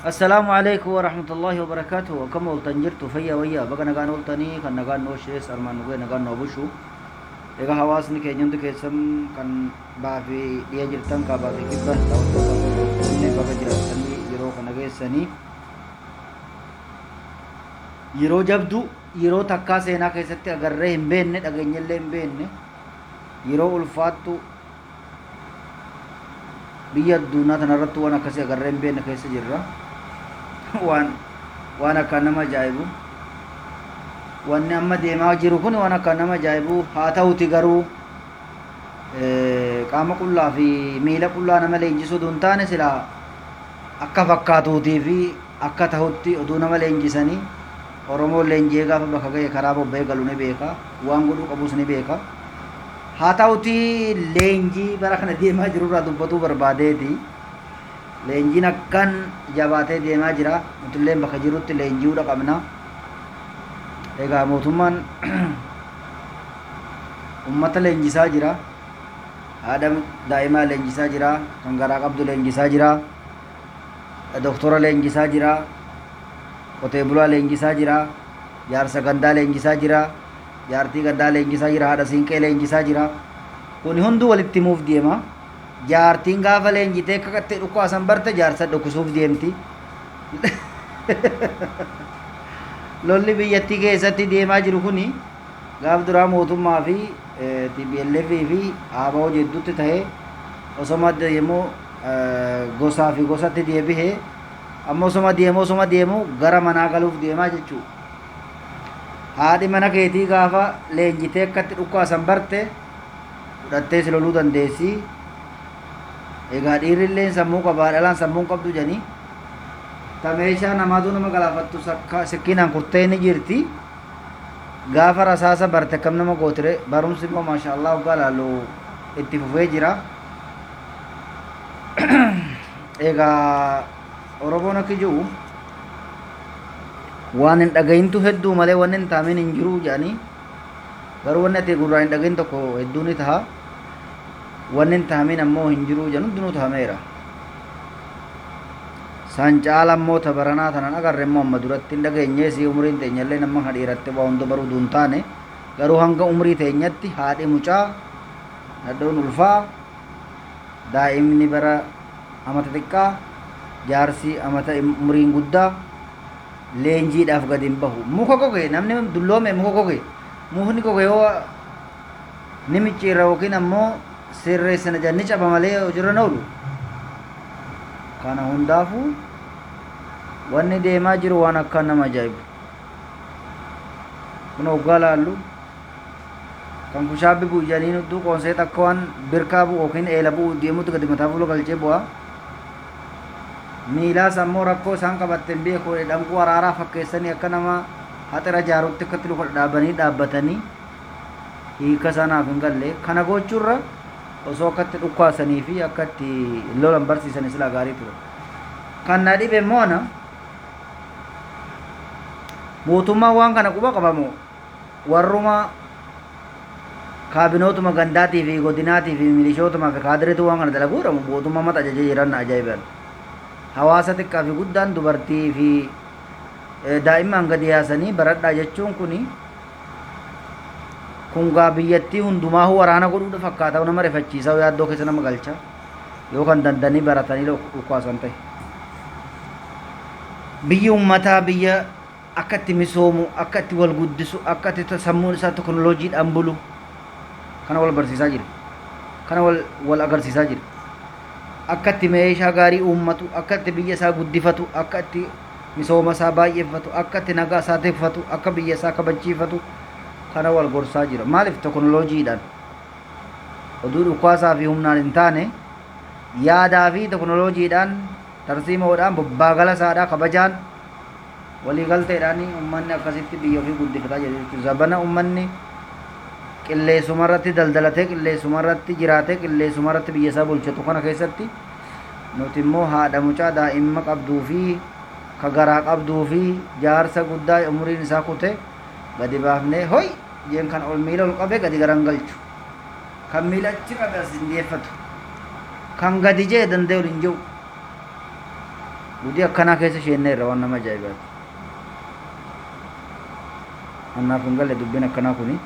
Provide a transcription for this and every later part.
السلام عليكم ورحمة الله وبركاته وكم ولتنجرت فيا ويا بقى نقان ولتني كان نقان نوشيس أرمان نقول نقان نوبشو إذا حواسني كأنجنت كيسم كان بافي dia jirtan ka baafi kibba tawto kan baga jiratani yeroo kana geessanii yeroo jabdu yeroo takkaa seenaa keessatti agarree hin beenne dhageenyallee hin beenne yeroo ulfaattu biyya addunyaa tanarratti waan akkasii agarree hin beenne keessa jirra waan akka nama ajaa'ibu wanni amma deemaa jiru kun waan akka nama ajaa'ibu haa ta'uti garuu qaama qullaa fi miila qullaa nama leenjisuu duun taane silaa akka fakkaatuutii fi akka tahutti oduu nama leenjisanii oromoon leenjii gaafa bakka ga'e karaa bobba'ee galu ni beeka waan godhuu qabus ni beeka haa ta'uti leenjii bara kana deemaa jirurraa dubbatuu barbaadeeti leenjiin akkan jabaatee deemaa jira nutilleen bakka jirutti leenji'uudha qabna egaa mootummaan ummata leenjisaa jira haadha daa'imaa leenjisaa jira kan garaa qabdu leenjisaa jira doktora leenjisaa jira qotee bulaa leenjisaa jira jaarsa gandaa leenjisaa jira jaartii gandaa leenjisaa jira haadha siinqee leenjisaa jira kun hunduu walitti himuuf deema jaartiin gaafa leenjitee kakattee dhukkaasan barte jaarsa dhukkisuuf deemti lolli biyyattii keessatti deemaa jiru kuni gaaf duraa mootummaa fi TPLF fi ABO jidduutti ta'ee osoma deemu gosaa fi gosatti deebi'ee amma osoma deemu gara manaa galuuf deemaa jechuudha. Haadhi mana keetii gaafa leenjitee akkatti dhukkaasan barte fudhattee si loluu dandeessi. Egaa dhiirrillee sammuu qabaa dhalaan sammuu qabdu jedhanii tameeshaa namaatu nama galaafattu sakkiinaan kurtee ni jirti. Gaafa rasaasa barte akkam nama gootire barumsi immoo maashaallah waggaa laaluu itti fufee jira. Egaa Oromoon akka jiru waan hin dhagayintu hedduu malee waan hin taamin hin jiru jedhanii garuu wanni ati gurraa hin dhagayin tokko hedduu ni taha wanni hin taamin ammoo hin jiru jedhu hundinuu tahameera. San caala ammoo tabaranaa tanan agarre immoo amma duratti hin dhageenyee si umriin teenyallee nama hadhiiratte waa hunda baruu duun taane garuu hanga umrii teenyatti haadhi mucaa nadhoon ulfaa daa'imni bara amata xiqqaa jaarsi amata umriin guddaa leenjiidhaaf gadi hin bahu muka goge namni dulloome muka goge mukni goge yoo ni micciirra yookiin ammoo sirreessina janni caba malee hojiirra oolu kana hundaafuu wanni deemaa jiru waan akka nama ajaa'ibu kun hoggaa laallu kan kushaabbi bu'u jedhanii nudduu qoonsee takka waan birkaa bu'u yookiin eela bu'u deemutti gadi mataa fuula galchee bu'a miilaas ammoo rakkoo isaan qabatten beekoo dhanquu araaraa fakkeessanii akka nama haxira jaarutti akkatti luka dhaabbatanii hiika sanaaf hin galle kana gochuurra osoo akkatti dhukkaasanii fi akkatti lolan barsiisan silaa gaarii ture kan na dhibe moona mootummaan waan kana quba qabamu warruma kaabinootuma gandaatii fi godinaatii fi milishootuma fi kaadireetu waan kana dalaguudhamu mootummaa mata ajajee jiran ajaa'iban hawaasa xiqqaa fi guddaan dubartii fi daa'imman gadi yaasanii baradhaa jechuun kun gaa biyyattii hundumaa waraana godhuudha fakkaata nama rifachiisa yaaddoo keessa nama galcha yoo kan dandanii baratanii dhukkaasan ta'e biyyi ummataa biyya akka itti misoomu akka itti wal guddisu akka itti sammuun isaa teknooloojiidhaan bulu kana wal barsiisaa jira kana wal agarsiisaa jira akka itti meeshaa gaarii uummatu akka itti biyya isaa guddifatu akka itti misooma isaa baay'effatu akka itti nagaa isaa teeffatu akka biyya isaa kabachiifatu kana wal gorsaa jira maaliif teknooloojiidhaan oduu dhukkaasaa fi humnaan hin taane yaadaa fi teknooloojiidhaan tarsiimoodhaan bobbaagala isaadhaa kabajaan waliigalteedhaan ummanni akkasitti biyya ofii guddifataa jira jechuudha zabana ummanni qilleessumarratti daldalatee qilleessumarratti jiraatee qilleessumarratti biyya isaa bulchatu kana keessatti nuti immoo haadha mucaa daa'imma qabduu fi ka garaa qabduu fi jaarsa guddaa umriin isaa kute gadi baafnee hoy jeen kan ol miila ol qabee gadi garan galchu kan miila achi qabe as hin deeffatu kan gadi jee danda'e ol hin jiru Gudii akkanaa keessa isheenneerra waan nama ajaa'ibaati. Annaaf hin galle dubbiin akkanaa kuni.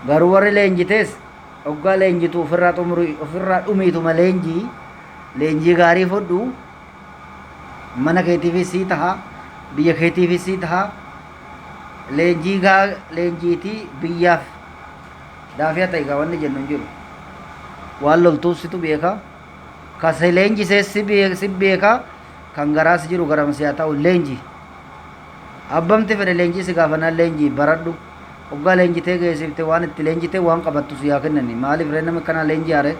Garuu warri leenjitees hoggaa leenjitu ofirraa dhumiituma leenjii gaarii fudhu mana keetiifis sii taha biyya keetiifis sii taha leenjiitii biyyaaf daafiyaa ta'e gaa wanni jennu hin jiru. Waan loltuus situ beeka kasa leenjisees si beeka kan garaas jiru garamsi haa ta'u leenji abbamti fedhe leenjii si gaafanaan leenjii baradhu hoggaa leenjitee geessifte waan itti leenjitee waan qabattu si haa kennani maaliif ree nama kanaa leenjii haare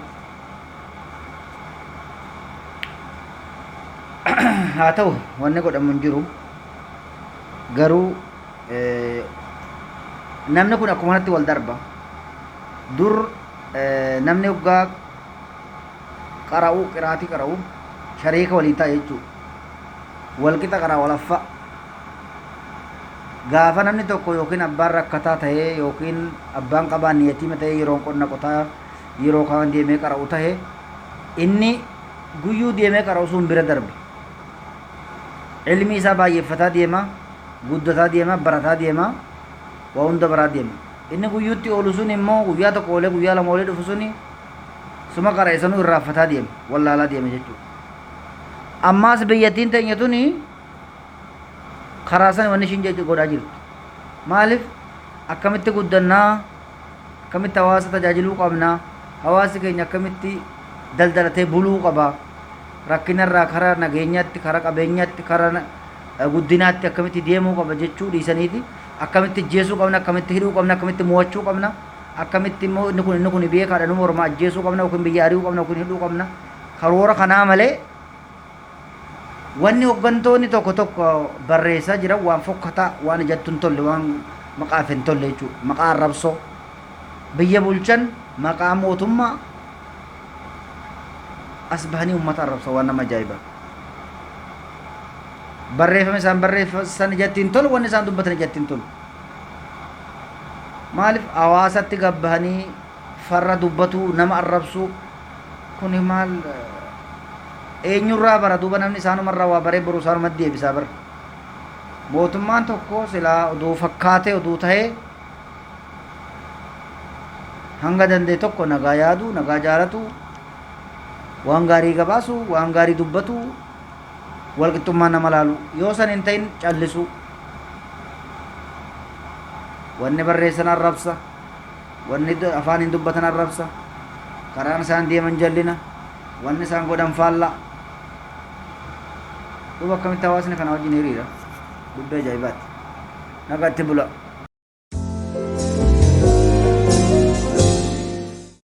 haa ta'u wanni godhamu hin jiru garuu namni kun akkuma kanatti wal darba dur namni hoggaa qiraatii qara'u shariika walii ta'a jechuudha walqixa qaraa walaffa gaafa namni tokko yookiin abbaan rakkataa ta'ee yookiin abbaan qabaan niyatiima ta'ee yeroo qonna qotaa yeroo kaan deemee qara'u ta'e inni guyyuu deemee qara'u sun bira darbe ilmi isaa baay'effataa deema guddataa deema barataa deema waa hunda baraa deema inni guyyuutti oolu sun immoo guyyaa tokko oolee guyyaa lama oolee dhufu suni suma qara'e sanuu irraaffataa deema wallaalaa deema jechuudha ammaas biyyattiin teenya tuni karaa san wanni ishiin godhaa jirtu maaliif akkamitti guddannaa akkamitti hawaasa tajaajiluu qabnaa hawaasi keenya akkamitti daldalatee buluu qaba rakkinarraa karaa nageenyaatti karaa qabeenyaatti karaa guddinaatti akkamitti deemuu qaba jechuu dhiisaniiti akkamitti ajjeesuu qabna akkamitti hidhuu qabna akkamitti mo'achuu qabna akkamitti immoo inni kun beekaadha nu morma ajjeesuu qabna yookiin biyya ari'uu qabna yookiin hidhuu qabna karoora kanaa malee wanni hoggantoonni tokko tokko barreessaa jiran waan fokkataa waan ijatti hin tolle waan maqaaf hin tolle jechuudha maqaa arrabsoo biyya bulchan maqaa mootummaa as bahanii uummata arrabsa waan nama ajaa'iba barreeffame isaan barreessan ijatti hin tolu wanni isaan dubbatan ijatti hin tolu maaliif hawaasatti gabbahanii farra dubbatuu nama arrabsuu kuni maal eenyurraa bara duuba namni isaanumarraa waa baree boruu isaanumatti deebisaa bara mootummaan tokko silaa oduu fakkaatee oduu tahee hanga danda'e tokko nagaa yaadu nagaa jaalatu waan gaarii gabaasu waan gaarii dubbatu walqixxummaa nama laalu yoo san hin ta'in callisu wanni barreessan arrabsa wanni afaan hin dubbatan arrabsa karaan isaan deeman jallina wanni isaan godhan faallaa duuba akkamitti hawaasni kana wajjin hiriira dubbii ajaa'ibaati nagaatti bula